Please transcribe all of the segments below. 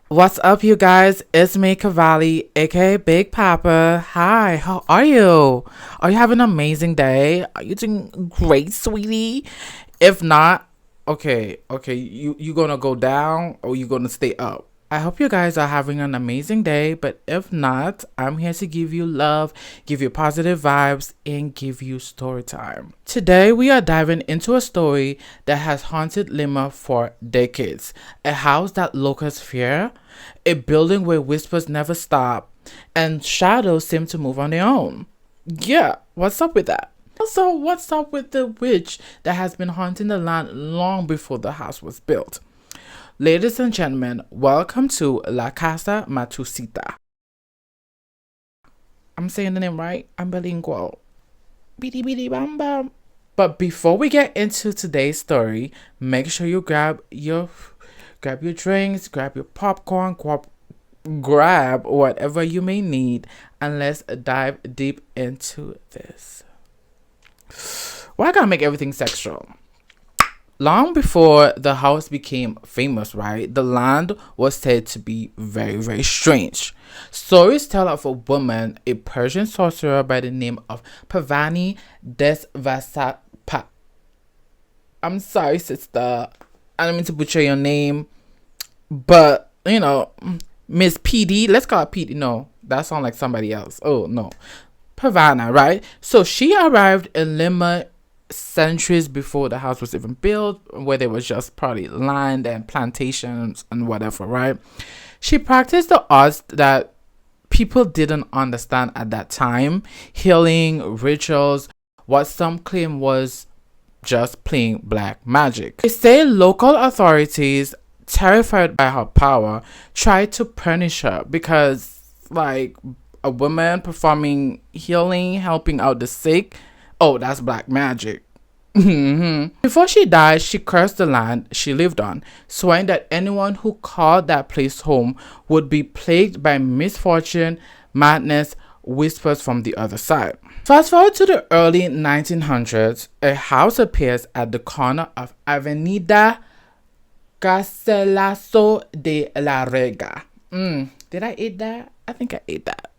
What's up, you guys? It's me, Cavalli, aka Big Papa. Hi, how are you? Are you having an amazing day? Are you doing great, sweetie? If not, okay, you gonna go down or you gonna stay up? I hope you guys are having an amazing day, but if not, I'm here to give you love, give you positive vibes, and give you story time. Today, we are diving into a story that has haunted Lima for decades. A house that locals fear, a building where whispers never stop, and shadows seem to move on their own. Yeah, what's up with that? Also, what's up with the witch that has been haunting the land long before the house was built? Ladies and gentlemen, welcome to La Casa Matusita. I'm saying the name right. I'm bilingual. Bidi bidi bam bam. But before we get into today's story, make sure you grab your drinks, grab your popcorn, grab whatever you may need, and let's dive deep into this. Why I gotta make everything sexual? Long before the house became famous, right, the land was said to be very, very strange. Stories tell of a woman, a Persian sorcerer by the name of Pavani Desvasapa. I'm sorry, sister. I don't mean to butcher your name, but, Miss PD, let's call her PD. No, that sounds like somebody else. Oh, no. Pavana, right? So she arrived in Lima centuries before the house was even built, where there was just probably land and plantations and whatever, right? She practiced the arts that people didn't understand at that time, healing, rituals, what some claim was just plain black magic. They say local authorities, terrified by her power, tried to punish her because, like, a woman performing healing, helping out the sick, oh, that's black magic. Before she died, she cursed the land she lived on, swearing that anyone who called that place home would be plagued by misfortune, madness, whispers from the other side. Fast forward to the early 1900s, a house appears at the corner of Avenida Garcilaso de la Rega. Did I eat that? I think I ate that.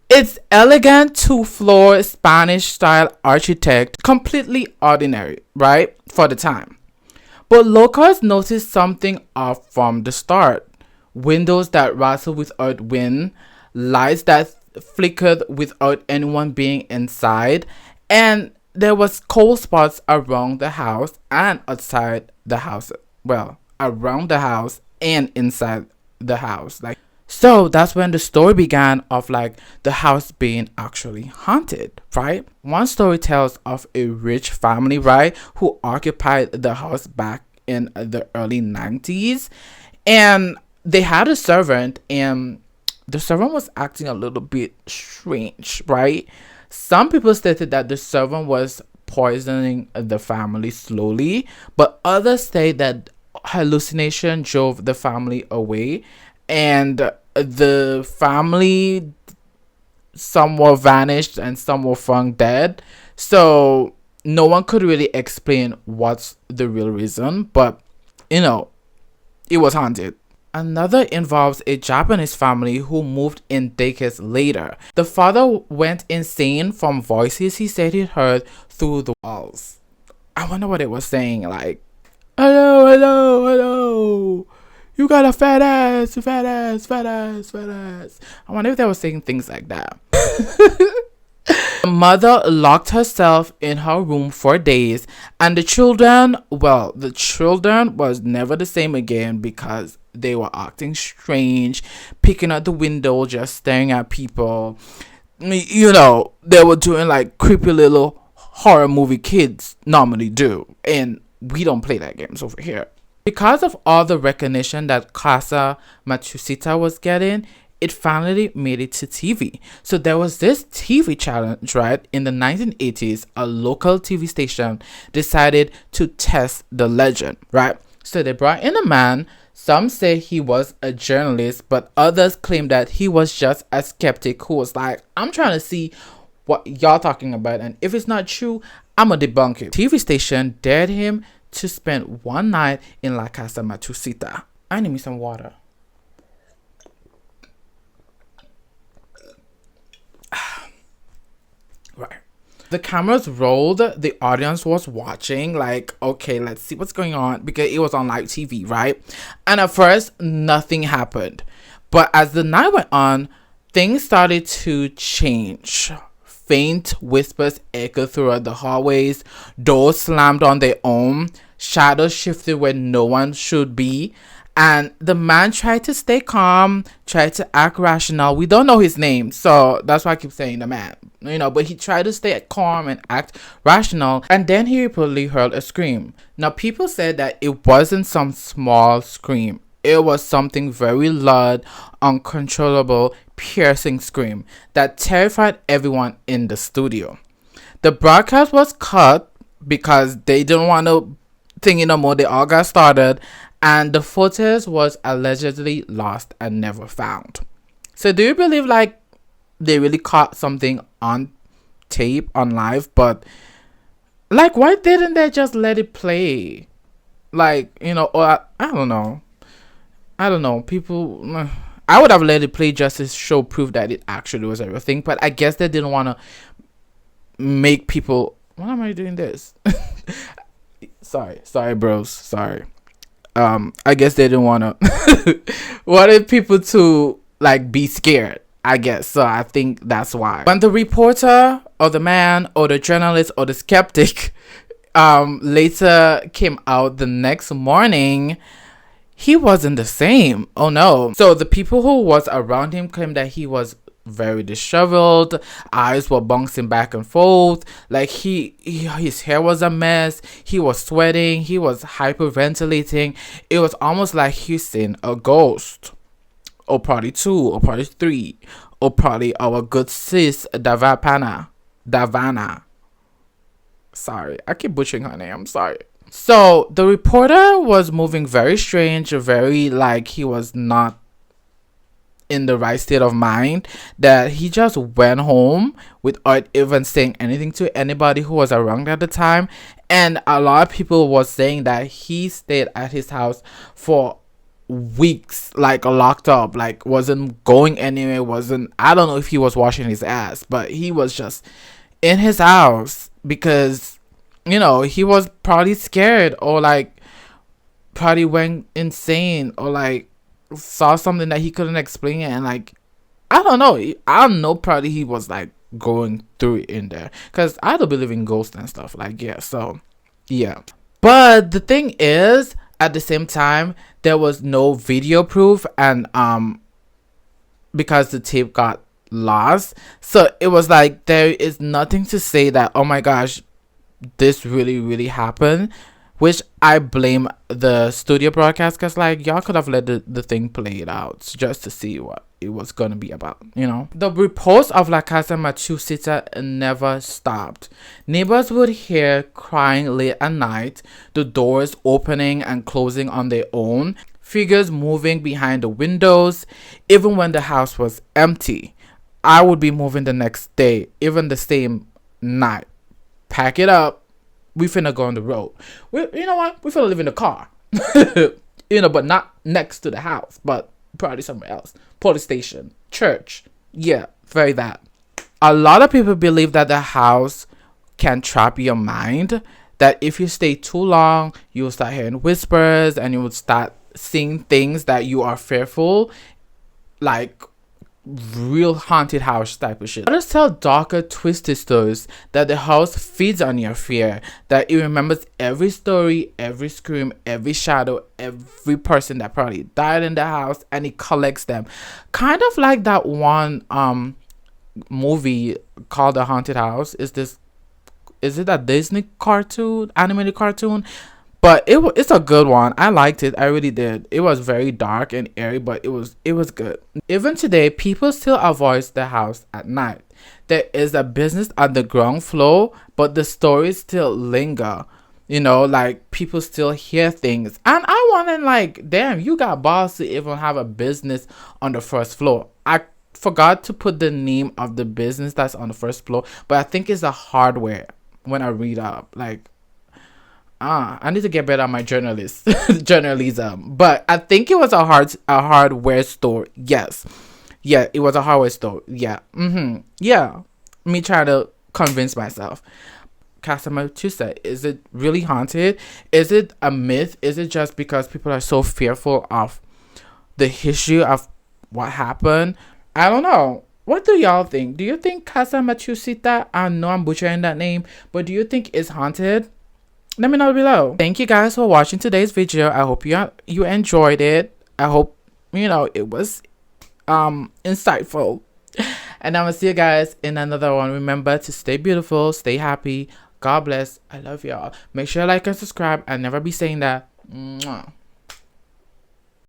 It's elegant two-floor Spanish-style architect, completely ordinary, right, for the time. But locals noticed something off from the start. Windows that rattled without wind, lights that flickered without anyone being inside, and there was cold spots around the house and outside the house. Well, around the house and inside the house. So that's when the story began of the house being actually haunted, right? One story tells of a rich family, right, who occupied the house back in the early 90s, and they had a servant, and the servant was acting a little bit strange, right? Some people stated that the servant was poisoning the family slowly, but others say that hallucination drove the family away, and the family, some were vanished and some were found dead. So no one could really explain what's the real reason, but it was haunted. Another involves a Japanese family who moved in decades later. The father went insane from voices he said he heard through the walls. I wonder what it was saying, like, hello, hello, hello. You got a fat ass, fat ass, fat ass, fat ass. I wonder if they were saying things like that. The mother locked herself in her room for days, and the children was never the same again because they were acting strange, picking at the window, just staring at people. They were doing like creepy little horror movie kids normally do, and we don't play that games over here. Because of all the recognition that Casa Matusita was getting, it finally made it to TV. So there was this TV challenge, right? In the 1980s, a local TV station decided to test the legend, right? So they brought in a man. Some say he was a journalist, but others claim that he was just a skeptic who was like, I'm trying to see what y'all talking about, and if it's not true, I'm gonna debunk it. TV station dared him to spend one night in La Casa Matusita. I need me some water. Right. The cameras rolled, the audience was watching, like, okay, let's see what's going on, because it was on live TV, right? And at first, nothing happened. But as the night went on, things started to change. Faint whispers echoed throughout the hallways, doors slammed on their own, shadows shifted where no one should be, and the man tried to stay calm, tried to act rational. We don't know his name, so that's why I keep saying the man, but he tried to stay calm and act rational, and then he reportedly heard a scream. Now, people said that it wasn't some small scream. It was something very loud, uncontrollable, piercing scream that terrified everyone in the studio. The broadcast was cut because they didn't want to think no more. They all got started, and the footage was allegedly lost and never found. So, do you believe like they really caught something on tape, on live? But like, why didn't they just let it play? Like, or I don't know. I don't know. People, I would have let it play just to show proof that it actually was everything. But I guess they didn't want to make people. Why am I doing this? sorry, bros. Sorry. I guess they didn't want to wanted people to like be scared. I guess so. I think that's why. When the reporter or the man or the journalist or the skeptic later came out the next morning, he wasn't the same. Oh no. So the people who was around him claimed that he was very disheveled, eyes were bouncing back and forth, like his hair was a mess, he was sweating, he was hyperventilating. It was almost like he's seen a ghost. Or probably 2, or probably 3, or probably our good sis Davana. Sorry, I keep butchering her name, I'm sorry. So the reporter was moving very strange, very like he was not in the right state of mind, that he just went home without even saying anything to anybody who was around at the time. And a lot of people was saying that he stayed at his house for weeks, like locked up, like wasn't going anywhere, I don't know if he was washing his ass, but he was just in his house because he was probably scared, or like probably went insane, or like saw something that he couldn't explain, and like I don't know, probably he was like going through it in there, because I don't believe in ghosts and stuff, like, yeah, so yeah. But the thing is, at the same time, there was no video proof, and because the tape got lost, so it was like there is nothing to say that, oh my gosh, this really happened, which I blame the studio broadcast, because like y'all could have let the thing play it out just to see what it was gonna be about. The reports of La Casa Machucita never stopped. Neighbors would hear crying late at night, the doors opening and closing on their own, figures moving behind the windows. Even when the house was empty, I would be moving the next day, even the same night. Pack it up, we finna go on the road. You know what? We finna live in the car. But not next to the house, but probably somewhere else. Police station, church. Yeah, very that. A lot of people believe that the house can trap your mind, that if you stay too long, you'll start hearing whispers and you will start seeing things that you are fearful, like real haunted house type of shit. Others tell darker, twisted stories that the house feeds on your fear, that it remembers every story, every scream, every shadow, every person that probably died in the house, and it collects them. Kind of like that one movie called The Haunted House. Is it a Disney cartoon, animated cartoon? But it's a good one. I liked it. I really did. It was very dark and airy, but it was good. Even today, people still avoid the house at night. There is a business on the ground floor, but the stories still linger. Like people still hear things. And I wanted like, damn, you got balls to even have a business on the first floor. I forgot to put the name of the business that's on the first floor, but I think it's a hardware when I read up. Like, I need to get better at my journalism. But I think it was a hardware store. Yes. Yeah, it was a hardware store. Yeah. Yeah. Me trying to convince myself. Casa Massachusetts, is it really haunted? Is it a myth? Is it just because people are so fearful of the history of what happened? I don't know. What do y'all think? Do you think Casa Massachusetts, I know I'm butchering that name, but do you think it's haunted? Let me know below. Thank you guys for watching today's video. I hope you enjoyed it. I hope it was insightful. And I'm gonna see you guys in another one. Remember to stay beautiful, stay happy. God bless. I love y'all. Make sure you like and subscribe. I'll never be saying that. Mwah.